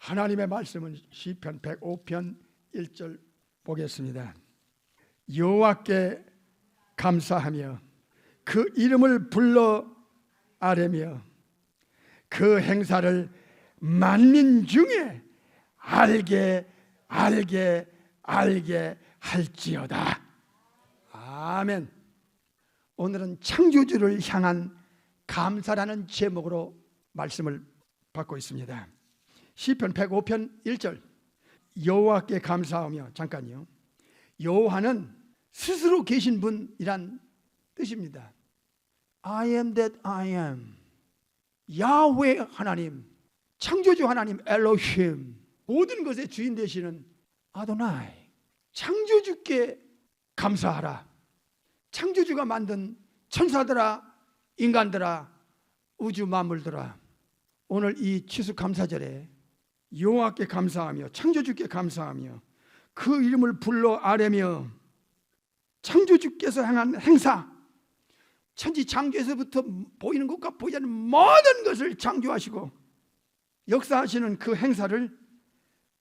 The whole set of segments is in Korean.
하나님의 말씀은 시편 105편 1절 보겠습니다. 여호와께 감사하며 그 이름을 불러 아뢰며 그 행사를 만민 중에 알게 할지어다. 아멘. 오늘은 창조주를 향한 감사라는 제목으로 말씀을 받고 있습니다. 시편 105편 1절 여호와께 감사하며, 잠깐요, 여호와는 스스로 계신 분이란 뜻입니다. I am that I am. 야훼 하나님, 창조주 하나님 엘로힘, 모든 것의 주인 되시는 아도나이, 창조주께 감사하라. 창조주가 만든 천사들아, 인간들아, 우주 만물들아, 오늘 이 추수감사절에 여호와께 감사하며 창조주께 감사하며 그 이름을 불러 아뢰며 창조주께서 행한 행사, 천지창조에서부터 보이는 것과 보이지 않는 모든 것을 창조하시고 역사하시는 그 행사를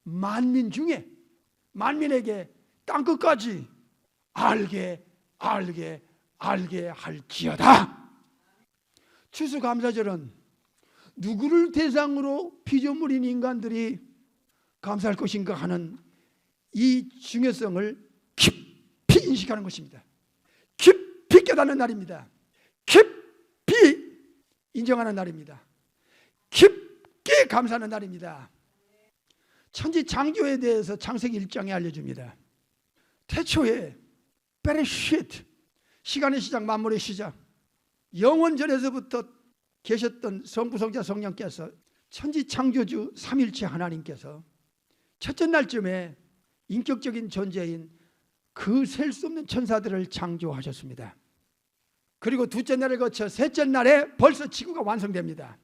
만민 중에, 만민에게 땅끝까지 알게 할지어다. 추수감사절은 누구를 대상으로 피조물인 인간들이 감사할 것인가 하는 이 중요성을 깊이 인식하는 것입니다. 깊이 깨닫는 날입니다. 깊이 인정하는 날입니다. 깊게 감사하는 날입니다. 천지창조에 대해서 창세기 1장에 알려줍니다. 태초에 베레시트, 시간의 시작, 만물의 시작, 영원전에서부터 계셨던 성부, 성자, 성령께서, 천지창조주 삼일체 하나님께서 첫째 날쯤에 인격적인 존재인 그 셀 수 없는 천사들을 창조하셨습니다. 그리고 둘째 날을 거쳐 셋째 날에 벌써 지구가 완성됩니다.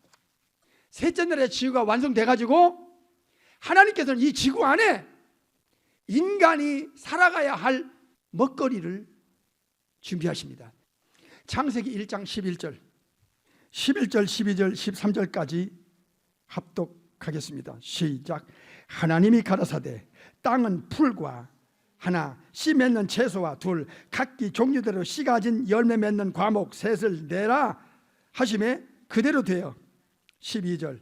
셋째 날에 지구가 완성돼가지고 하나님께서는 이 지구 안에 인간이 살아가야 할 먹거리를 준비하십니다. 창세기 1장 11절, 12절, 13절까지 합독하겠습니다. 시작. 하나님이 가라사대 땅은 풀과 하나, 씨 맺는 채소와 둘, 각기 종류대로 씨 가진 열매 맺는 과목 셋을 내라 하심에 그대로 되어. 12절.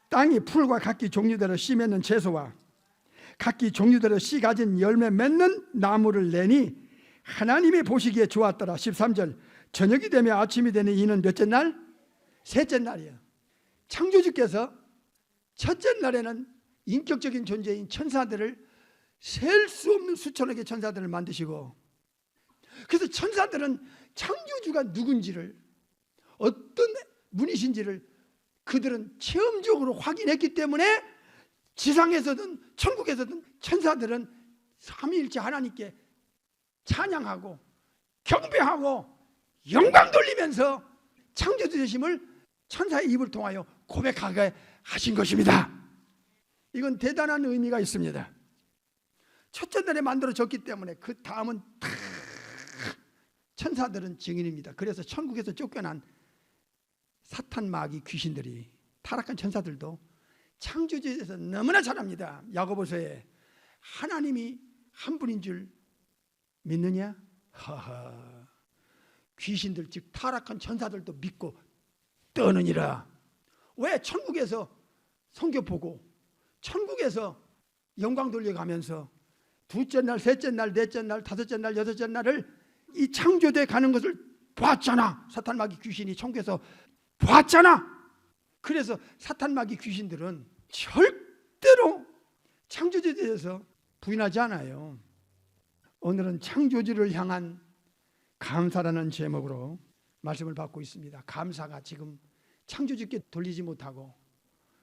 땅이 풀과 각기 종류대로 씨 맺는 채소와 각기 종류대로 씨 가진 열매 맺는 나무를 내니 하나님이 보시기에 좋았더라. 13절. 저녁이 되며 아침이 되니 이는 몇째 날? 셋째 날이에요. 창조주께서 첫째 날에는 인격적인 존재인 천사들을, 셀 수 없는 수천억 개의 천사들을 만드시고, 그래서 천사들은 창조주가 누군지를, 어떤 분이신지를 그들은 체험적으로 확인했기 때문에 지상에서든 천국에서든 천사들은 삼위일체 하나님께 찬양하고 경배하고 영광 돌리면서 창조주 되심을 천사의 입을 통하여 고백하게 하신 것입니다. 이건 대단한 의미가 있습니다. 첫째 날에 만들어졌기 때문에 그 다음은 다 천사들은 증인입니다. 그래서 천국에서 쫓겨난 사탄, 마귀, 귀신들이, 타락한 천사들도 창조주에 대해서 너무나 잘합니다. 야고보서에 하나님이 한 분인 줄 믿느냐? 하하. 귀신들, 즉 타락한 천사들도 믿고 떠느니라. 왜? 천국에서 성경 보고 천국에서 영광 돌려가면서 둘째 날, 셋째 날, 넷째 날, 다섯째 날, 여섯째 날을 이 창조돼 가는 것을 봤잖아. 사탄, 마귀, 귀신이 천국에서 봤잖아. 그래서 사탄, 마귀, 귀신들은 절대로 창조주에 대해서 부인하지 않아요. 오늘은 창조주를 향한 감사라는 제목으로 말씀을 받고 있습니다. 감사가 지금 창조주께 돌리지 못하고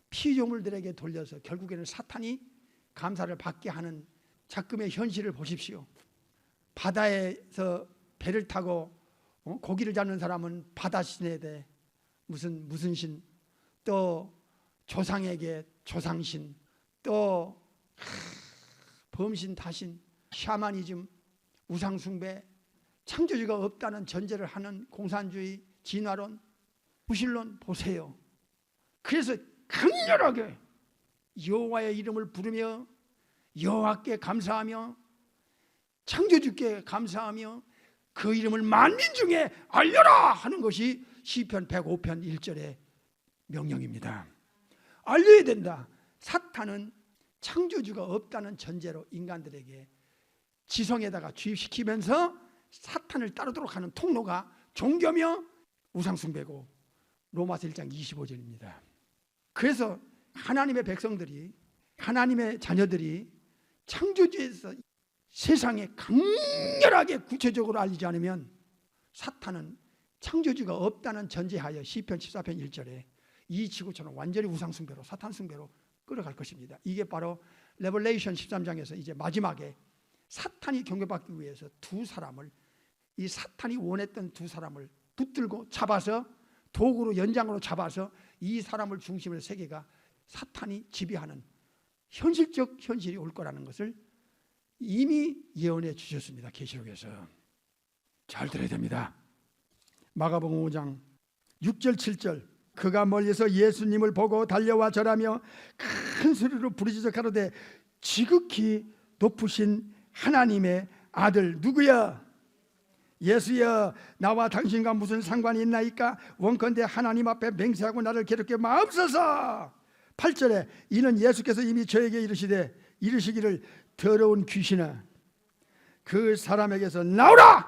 피조물들에게 돌려서 결국에는 사탄이 감사를 받게 하는 작금의 현실을 보십시오. 바다에서 배를 타고 고기를 잡는 사람은 바다신에 대해 무슨 신, 또 조상에게 조상신, 또 범신, 다신, 샤머니즘, 우상숭배, 창조주가 없다는 전제를 하는 공산주의, 진화론, 무신론 보세요. 그래서 강렬하게 여호와의 이름을 부르며 여호와께 감사하며 창조주께 감사하며 그 이름을 만민 중에 알려라 하는 것이 시편 105편 1절의 명령입니다. 알려야 된다. 사탄은 창조주가 없다는 전제로 인간들에게 지성에다가 주입시키면서 사탄을 따르도록 하는 통로가 종교며 우상숭배고 로마서 1장 25절입니다. 그래서 하나님의 백성들이, 하나님의 자녀들이 창조주에서 세상에 강렬하게 구체적으로 알리지 않으면 사탄은 창조주가 없다는 전제하여 시편 14편 1절에 이 지구촌은 완전히 우상숭배로, 사탄숭배로 끌어갈 것입니다. 이게 바로 레벨레이션 13장에서 이제 마지막에 사탄이 경배받기 위해서 두 사람을, 이 사탄이 원했던 두 사람을 붙들고 잡아서 도구로, 연장으로 잡아서 이 사람을 중심으로 세계가 사탄이 지배하는 현실적 현실이 올 거라는 것을 이미 예언해 주셨습니다. 계시록에서. 잘 들어야 됩니다. 마가복음 5장 6절 7절 그가 멀리서 예수님을 보고 달려와 절하며 큰 소리로 부르짖어 가로되 지극히 높으신 하나님의 아들 누구야? 예수여, 나와 당신과 무슨 상관이 있나이까? 원컨대 하나님 앞에 맹세하고 나를 괴롭게 마옵소서. 8절에 이는 예수께서 이미 저에게 이르시기를 더러운 귀신아 그 사람에게서 나오라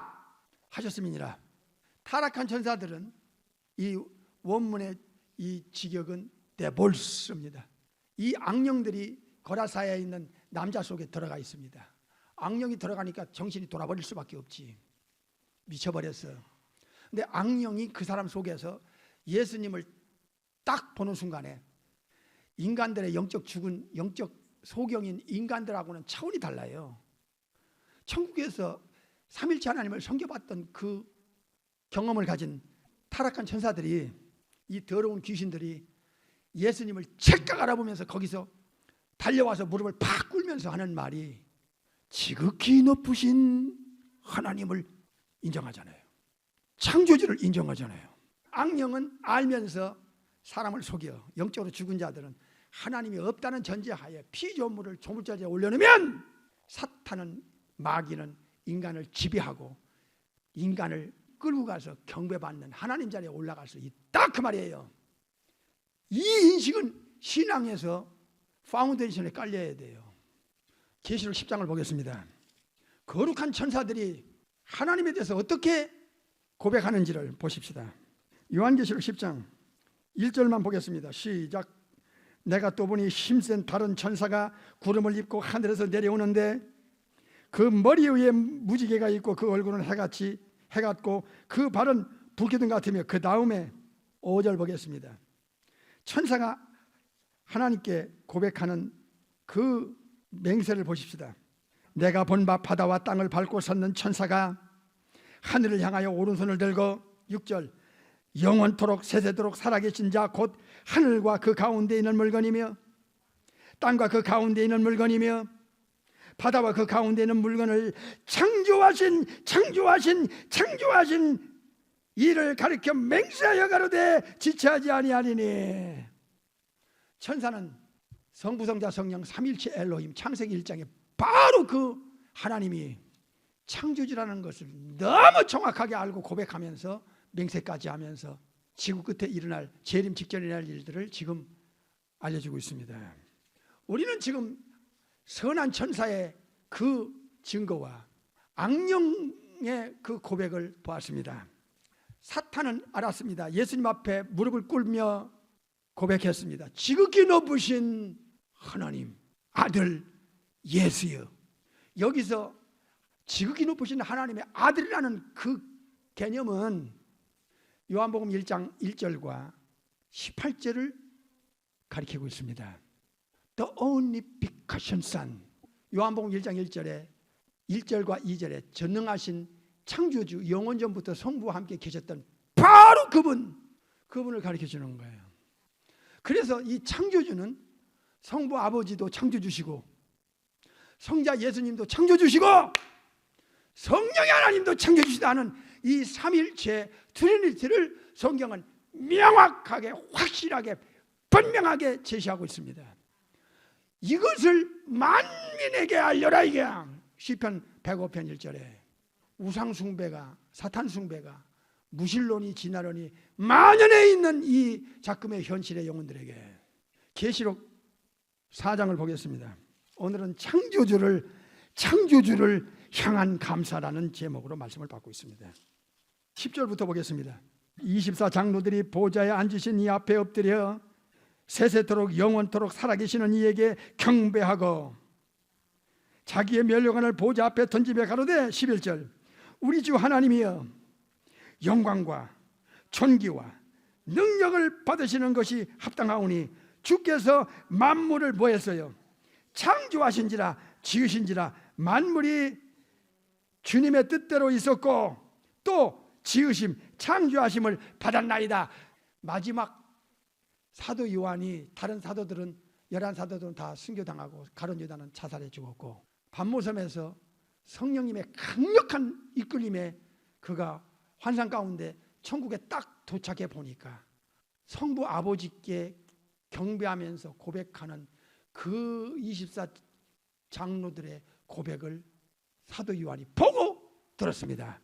하셨음이니라. 타락한 천사들은 이 원문의 이 직역은 데볼스입니다. 이 악령들이 거라사에 있는 남자 속에 들어가 있습니다. 악령이 들어가니까 정신이 돌아버릴 수밖에 없지. 미쳐버렸어. 근데 악령이 그 사람 속에서 예수님을 딱 보는 순간에 인간들의 영적 소경인 인간들하고는 차원이 달라요. 천국에서 삼일체 하나님을 섬겨봤던 그 경험을 가진 타락한 천사들이, 이 더러운 귀신들이 예수님을 찰칵 알아보면서 거기서 달려와서 무릎을 팍 꿇면서 하는 말이 지극히 높으신 하나님을 인정하잖아요. 창조주를 인정하잖아요. 악령은 알면서 사람을 속여. 영적으로 죽은 자들은 하나님이 없다는 전제하에 피조물을 조물자리에 올려놓으면 사탄은, 마귀는 인간을 지배하고 인간을 끌고 가서 경배받는 하나님 자리에 올라갈 수 있다 그 말이에요. 이 인식은 신앙에서 파운데이션에 깔려야 돼요. 계시록 10장을 보겠습니다. 거룩한 천사들이 하나님에 대해서 어떻게 고백하는지를 보십시다. 요한계시록 10장 1절만 보겠습니다. 시작. 내가 또 보니 힘센 다른 천사가 구름을 입고 하늘에서 내려오는데 그 머리 위에 무지개가 있고 그 얼굴은 해같고 그 발은 불기둥 같으며 그 다음에 5절 보겠습니다. 천사가 하나님께 고백하는 그 맹세를 보십시다. 내가 본 바 바다와 땅을 밟고 섰는 천사가 하늘을 향하여 오른손을 들고 6절 영원토록 세세도록 살아계신 자 곧 하늘과 그 가운데 있는 물건이며 땅과 그 가운데 있는 물건이며 바다와 그 가운데 있는 물건을 창조하신 이를 가리켜 맹세하여 가로되 지체하지 아니하리니. 천사는 성부성자 성령 삼일체 엘로힘 창세기 1장에 바로 그 하나님이 창조주라는 것을 너무 정확하게 알고 고백하면서 맹세까지 하면서 지구 끝에 일어날, 재림 직전에 일어날 일들을 지금 알려주고 있습니다. 우리는 지금 선한 천사의 그 증거와 악령의 그 고백을 보았습니다. 사탄은 알았습니다. 예수님 앞에 무릎을 꿇며 고백했습니다. 지극히 높으신 하나님 아들 예수여. 여기서 지극히 높으신 하나님의 아들이라는 그 개념은 요한복음 1장 1절과 18절을 가리키고 있습니다. The only begotten Son. 요한복음 1장 1절에 1절과 2절에 전능하신 창조주, 영원전부터 성부와 함께 계셨던 바로 그분을 가르쳐 주는 거예요. 그래서 이 창조주는 성부 아버지도 창조주시고 성자 예수님도 창조주시고 성령의 하나님도 창조주시다는 이 삼일체 트리니티를 성경은 명확하게, 확실하게, 분명하게 제시하고 있습니다. 이것을 만민에게 알려라. 이게 시편 105편 1절에 우상 숭배가, 사탄 숭배가, 무신론이 지나려니 만연해 있는 이 작금의 현실의 영혼들에게. 계시록 4장을 보겠습니다. 오늘은 창조주를 향한 감사라는 제목으로 말씀을 받고 있습니다. 10절부터 보겠습니다. 24장로들이 보좌에 앉으신 이 앞에 엎드려 세세토록 영원토록 살아계시는 이에게 경배하고 자기의 면류관을 보좌 앞에 던지며 가로되 11절 우리 주 하나님이여 영광과 존귀와 능력을 받으시는 것이 합당하오니 주께서 만물을 뭐 했어요? 창조하신지라 지으신지라 만물이 주님의 뜻대로 있었고 또 지으심 창조하심을 받았나이다. 마지막 사도 요한이, 다른 사도들은 11사도들은 다 순교당하고 가룟 유다는 자살해 죽었고 반모섬에서 성령님의 강력한 이끌림에 그가 환상 가운데 천국에 딱 도착해 보니까 성부 아버지께 경배하면서 고백하는 그 24장로들의 고백을 사도 요한이 보고 들었습니다.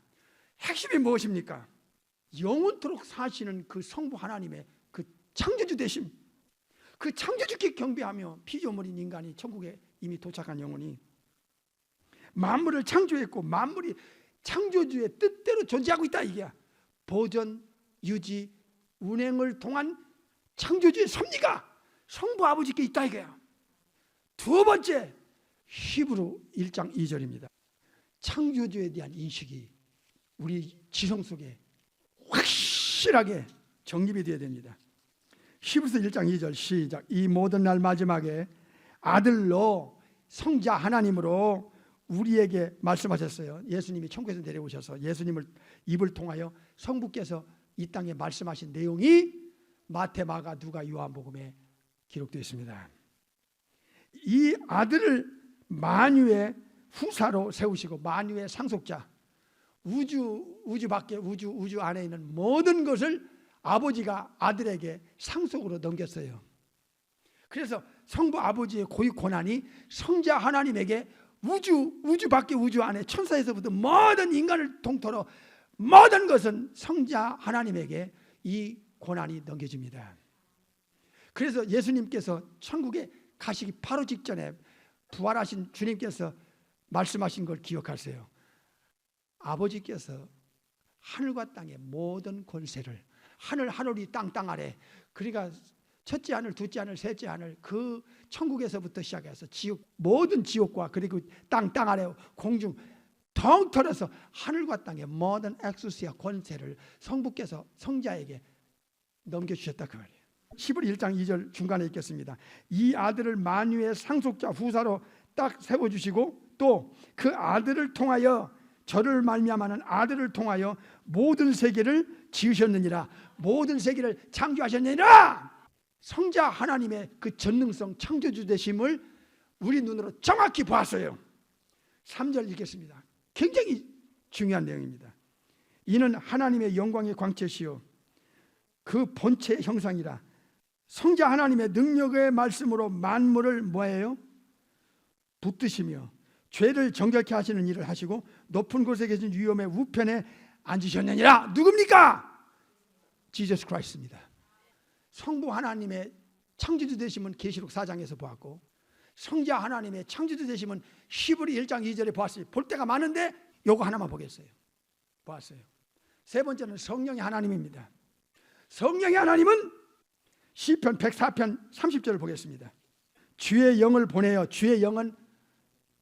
핵심이 무엇입니까? 영원토록 사시는 그 성부 하나님의 그 창조주 되심, 그 창조주께 경배하며 피조물인 인간이 천국에 이미 도착한 영혼이 만물을 창조했고 만물이 창조주의 뜻대로 존재하고 있다. 이게 보존, 유지, 운행을 통한 창조주의 섭리가 성부 아버지께 있다. 이거야. 두 번째 히브리 1장 2절입니다. 창조주에 대한 인식이 우리 지성 속에 확실하게 정립이 되어야 됩니다. 히브리서 1장 2절 시작. 이 모든 날 마지막에 아들로 성자 하나님으로 우리에게 말씀하셨어요. 예수님이 천국에서 내려오셔서 예수님을 입을 통하여 성부께서 이 땅에 말씀하신 내용이 마태, 마가, 누가, 요한복음에 기록되어 있습니다. 이 아들을 만유의 후사로 세우시고 만유의 상속자, 우주 밖에 우주 안에 있는 모든 것을 아버지가 아들에게 상속으로 넘겼어요. 그래서 성부 아버지의 고유 권한이 성자 하나님에게 우주 밖에 우주 안에 천사에서부터 모든 인간을 통틀어 모든 것은 성자 하나님에게 이 권한이 넘겨집니다. 그래서 예수님께서 천국에 가시기 바로 직전에 부활하신 주님께서 말씀하신 걸 기억하세요. 아버지께서 하늘과 땅의 모든 권세를 하늘이 땅 아래, 그러니까 첫째 하늘, 둘째 하늘, 셋째 하늘, 그 천국에서부터 시작해서 모든 지옥과 그리고 땅 아래 공중 통틀어서 하늘과 땅의 모든 엑수스와 권세를 성부께서 성자에게 넘겨주셨다 그 말이에요. 히브리 1장 2절 중간에 있겠습니다. 이 아들을 만유의 상속자 후사로 딱 세워주시고 또 그 아들을 통하여 저를 말미암아는 아들을 통하여 모든 세계를 지으셨느니라. 모든 세계를 창조하셨느니라. 성자 하나님의 그 전능성 창조주 되심을 우리 눈으로 정확히 보았어요. 3절 읽겠습니다. 굉장히 중요한 내용입니다. 이는 하나님의 영광의 광채시요 그 본체의 형상이라. 성자 하나님의 능력의 말씀으로 만물을 뭐예요? 붙드시며 죄를 정결케 하시는 일을 하시고 높은 곳에 계신 위엄의 우편에 앉으셨느니라. 누굽니까? 지저스 크라이스트입니다. 성부 하나님의 창조주 되심은 계시록 4장에서 보았고 성자 하나님의 창조주 되심은 히브리 1장 2절에 보았어요. 볼 때가 많은데 요거 하나만 보겠어요. 보았어요. 세 번째는 성령의 하나님입니다. 성령의 하나님은 시편 104편 30절을 보겠습니다. 주의 영을 보내어. 주의 영은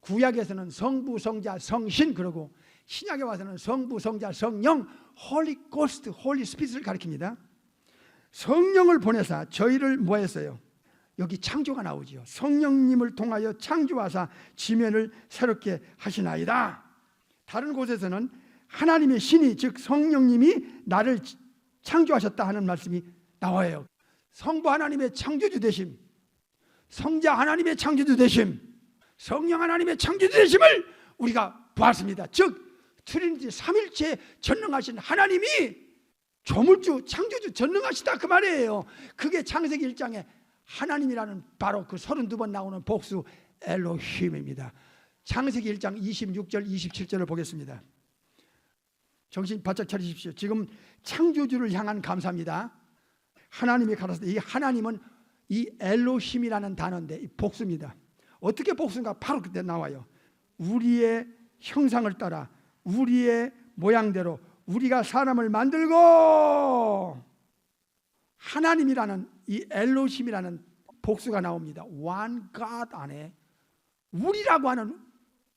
구약에서는 성부, 성자, 성신, 그러고 신약에 와서는 성부, 성자, 성령, 홀리 고스트, 홀리 스피릿을 가리킵니다. 성령을 보내사 저희를 뭐 했어요? 여기 창조가 나오지요. 성령님을 통하여 창조하사 지면을 새롭게 하시나이다. 다른 곳에서는 하나님의 신이 즉 성령님이 나를 창조하셨다 하는 말씀이 나와요. 성부 하나님의 창조주 되심, 성자 하나님의 창조주 되심, 성령 하나님의 창조주 되심을 우리가 보았습니다. 즉 트리니티 삼일체 전능하신 하나님이 조물주 창조주 전능하시다 그 말이에요. 그게 창세기 1장에 하나님이라는 바로 그 32번 나오는 복수 엘로힘입니다. 창세기 1장 26절 27절을 보겠습니다. 정신 바짝 차리십시오. 지금 창조주를 향한 감사입니다. 하나님이 가라사대, 이 하나님은 이 엘로힘이라는 단어인데 이 복수입니다. 어떻게 복수인가? 바로 그때 나와요. 우리의 형상을 따라 우리의 모양대로 우리가 사람을 만들고, 하나님이라는 이 엘로힘이라는 복수가 나옵니다. One God 안에 우리라고 하는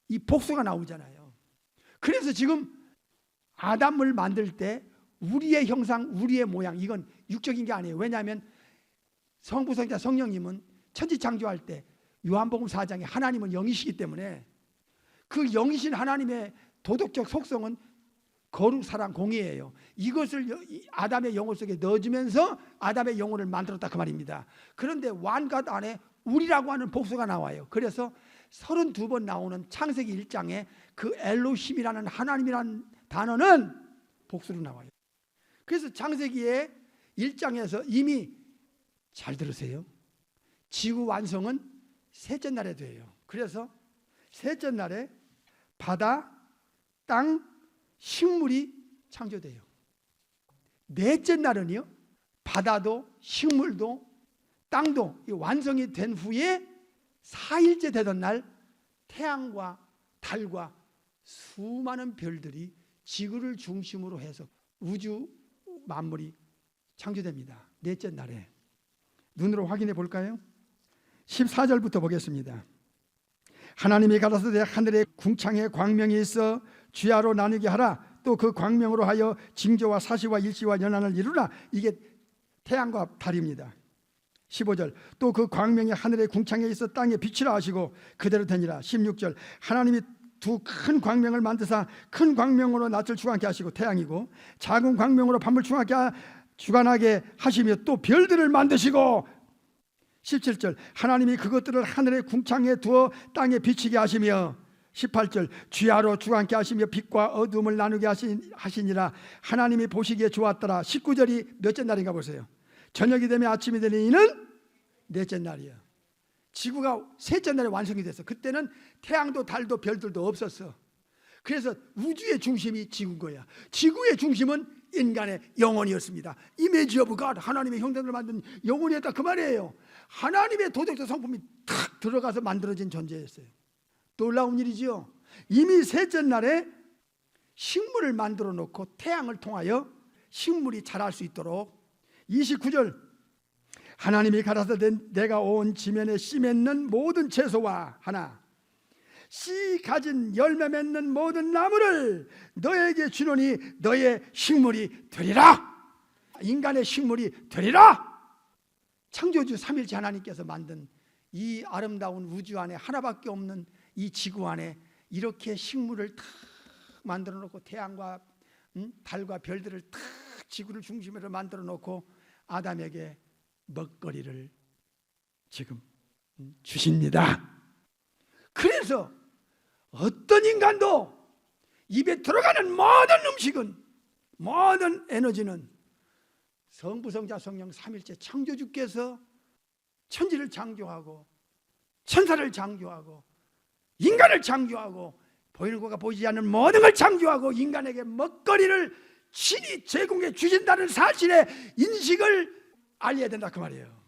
이 복수가 나오잖아요. 그래서 지금 아담을 만들 때 우리의 형상, 우리의 모양, 이건 육적인 게 아니에요. 왜냐하면 성부, 성자, 성령님은 천지창조할 때 요한복음 4장에 하나님은 영이시기 때문에 그 영이신 하나님의 도덕적 속성은 거룩, 사랑, 공의예요. 이것을 아담의 영혼 속에 넣어주면서 아담의 영혼을 만들었다 그 말입니다. 그런데 완갓 안에 우리라고 하는 복수가 나와요. 그래서 32번 나오는 창세기 1장에 그 엘로힘이라는 하나님이라는 단어는 복수로 나와요. 그래서 창세기의 1장에서 이미, 잘 들으세요, 지구 완성은 셋째 날에 돼요. 그래서 셋째 날에 바다, 땅, 식물이 창조돼요. 넷째 날은요, 바다도 식물도 땅도 완성이 된 후에 4일째 되던 날 태양과 달과 수많은 별들이 지구를 중심으로 해서 우주 만물이 창조됩니다. 넷째 날에. 눈으로 확인해 볼까요? 14절부터 보겠습니다. 하나님이 가라사대 하늘에 궁창에 광명이 있어 주야로 나누게 하라. 또 그 광명으로 하여 징조와 사시와 일시와 연한을 이루라. 이게 태양과 달입니다. 15절 또 그 광명이 하늘의 궁창에 있어 땅에 빛이라 하시고 그대로 되니라. 16절 하나님이 두 큰 광명을 만드사 큰 광명으로 낯을 주관케 하시고 태양이고 작은 광명으로 밤을 주관하게 하시며 또 별들을 만드시고 17절 하나님이 그것들을 하늘의 궁창에 두어 땅에 비치게 하시며 18절 주야로 주관케 하시며 빛과 어둠을 나누게 하시니라. 하나님이 보시기에 좋았더라. 19절이 몇째 날인가 보세요. 저녁이 되면 아침이 되니 이는 넷째 날이야. 지구가 셋째 날에 완성이 됐어. 그때는 태양도 달도 별들도 없었어. 그래서 우주의 중심이 지구인 거야. 지구의 중심은 인간의 영혼이었습니다. 이미지 오브 갓, 하나님의 형상으로 만든 영혼이었다 그 말이에요. 하나님의 도덕적 성품이 탁 들어가서 만들어진 존재였어요. 놀라운 일이지요. 이미 셋째 날에 식물을 만들어 놓고 태양을 통하여 식물이 자랄 수 있도록. 29절 하나님이 가라사대 내가 온 지면에 씨 맺는 모든 채소와 하나 씨 가진 열매 맺는 모든 나무를 너에게 주노니 너의 식물이 되리라. 인간의 식물이 되리라. 창조주 삼일체 하나님께서 만든 이 아름다운 우주 안에 하나밖에 없는 이 지구 안에 이렇게 식물을 탁 만들어 놓고 태양과 달과 별들을 탁 지구를 중심으로 만들어 놓고 아담에게 먹거리를 지금 주십니다. 그래서 어떤 인간도 입에 들어가는 모든 음식은, 모든 에너지는 성부, 성자, 성령 삼일체 창조주께서 천지를 창조하고 천사를 창조하고 인간을 창조하고 보이는 것과 보이지 않는 모든 걸 창조하고 인간에게 먹거리를 친히 제공해 주신다는 사실의 인식을 알려야 된다 그 말이에요.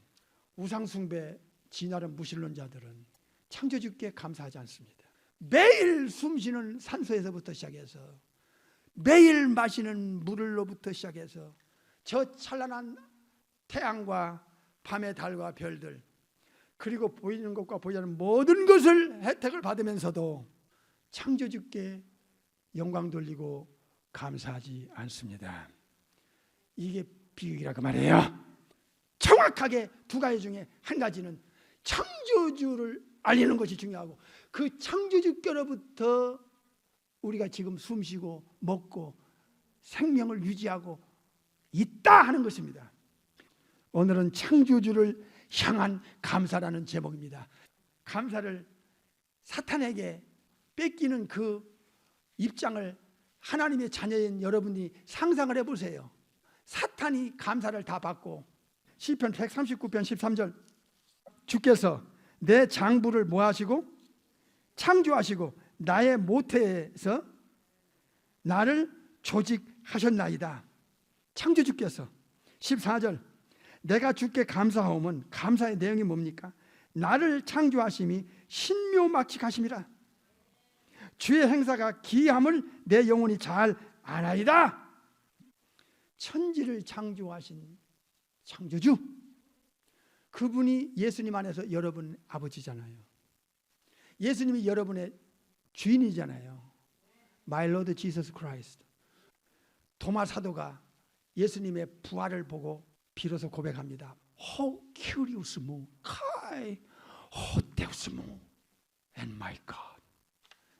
우상숭배 진화론 무신론자들은 창조주께 감사하지 않습니다. 매일 숨쉬는 산소에서부터 시작해서 매일 마시는 물로부터 시작해서 저 찬란한 태양과 밤의 달과 별들 그리고 보이는 것과 보이지 않는 모든 것을 혜택을 받으면서도 창조주께 영광 돌리고 감사하지 않습니다. 이게 비극이라고 말해요. 정확하게 두 가지 중에 한 가지는 창조주를 알리는 것이 중요하고 그 창조주께로부터 우리가 지금 숨쉬고 먹고 생명을 유지하고 있다 하는 것입니다. 오늘은 창조주를 향한 감사라는 제목입니다. 감사를 사탄에게 뺏기는 그 입장을 하나님의 자녀인 여러분이 상상을 해보세요. 사탄이 감사를 다 받고 시편 139편 13절 주께서 내 장부를 뭐하시고 창조하시고 나의 모태에서 나를 조직하셨나이다. 창조주께서. 14절 내가 주께 감사하오면 감사의 내용이 뭡니까? 나를 창조하심이 신묘막측하심이라. 주의 행사가 기이함을 내 영혼이 잘 아나이다. 천지를 창조하신 창조주, 그분이 예수님 안에서 여러분 아버지잖아요. 예수님이 여러분의 주인이잖아요. My Lord Jesus Christ. 도마 사도가 예수님의 부활을 보고 비로소 고백합니다. How curious move, kai, how deus move, and my God.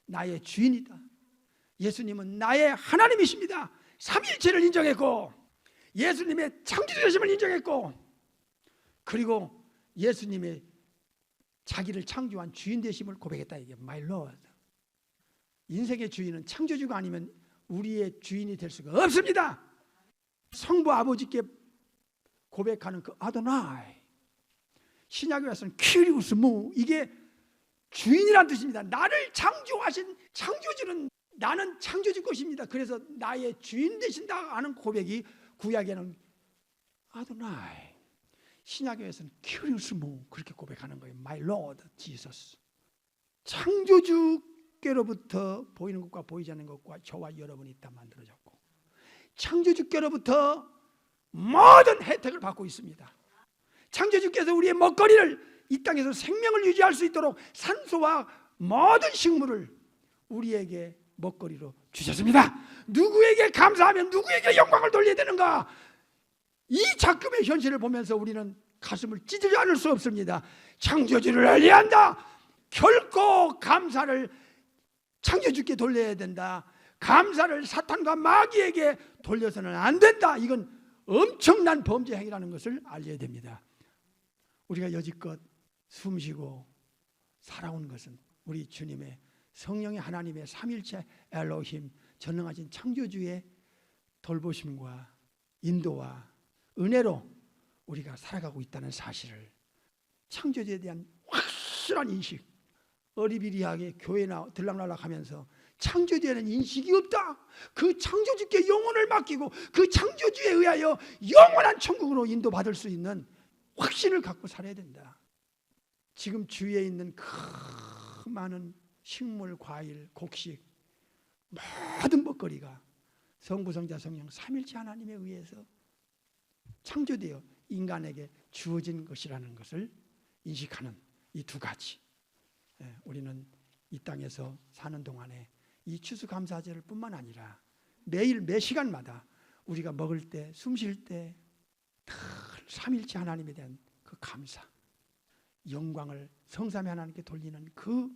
나의 주인이다. 예수님은 나의 하나님이십니다. 삼위일체를 인정했고 예수님의 창조주심을 인정했고 그리고 예수님의 자기를 창조한 주인 되심을 고백했다. 이게 My Lord. 인생의 주인은 창조주가 아니면 우리의 주인이 될 수가 없습니다. 성부 아버지께 고백하는 그 아도나이, 신약에 와서는 큐리우스 무, 이게 주인이란 뜻입니다. 나를 창조하신 창조주는 나는 창조주 것입니다. 그래서 나의 주인 되신다 하는 고백이 구약에는 아도나이, 신약에서는 큐리우스 무 그렇게 고백하는 거예요. My Lord Jesus. 창조주께로부터 보이는 것과 보이지 않는 것과 저와 여러분이 딱 만들어졌고 창조주께로부터 모든 혜택을 받고 있습니다. 창조주께서 우리의 먹거리를 이 땅에서 생명을 유지할 수 있도록 산소와 모든 식물을 우리에게 먹거리로 주셨습니다. 누구에게 감사하면 누구에게 영광을 돌려야 되는가? 이 작금의 현실을 보면서 우리는 가슴을 찢지 않을 수 없습니다. 창조주를 알리한다. 결코 감사를 창조주께 돌려야 된다. 감사를 사탄과 마귀에게 돌려서는 안 된다. 이건 엄청난 범죄 행위라는 것을 알려야 됩니다. 우리가 여지껏 숨쉬고 살아온 것은 우리 주님의 성령의 하나님의 삼일체 엘로힘 전능하신 창조주의 돌보심과 인도와 은혜로 우리가 살아가고 있다는 사실을, 창조주에 대한 확실한 인식, 어리비리하게 교회나 들락날락하면서 창조주에는 인식이 없다. 그 창조주께 영혼을 맡기고 그 창조주에 의하여 영원한 천국으로 인도받을 수 있는 확신을 갖고 살아야 된다. 지금 주위에 있는 그 많은 식물, 과일, 곡식, 모든 먹거리가 성부, 성자, 성령 삼일체 하나님에 의해서 창조되어 인간에게 주어진 것이라는 것을 인식하는 이 두 가지. 우리는 이 땅에서 사는 동안에 이 추수감사제를 뿐만 아니라 매일 매 시간마다 우리가 먹을 때, 숨 쉴 때 삼일체 하나님에 대한 그 감사, 영광을 성삼위 하나님께 돌리는 그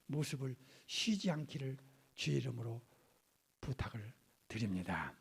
모습을 쉬지 않기를 주의 이름으로 부탁을 드립니다.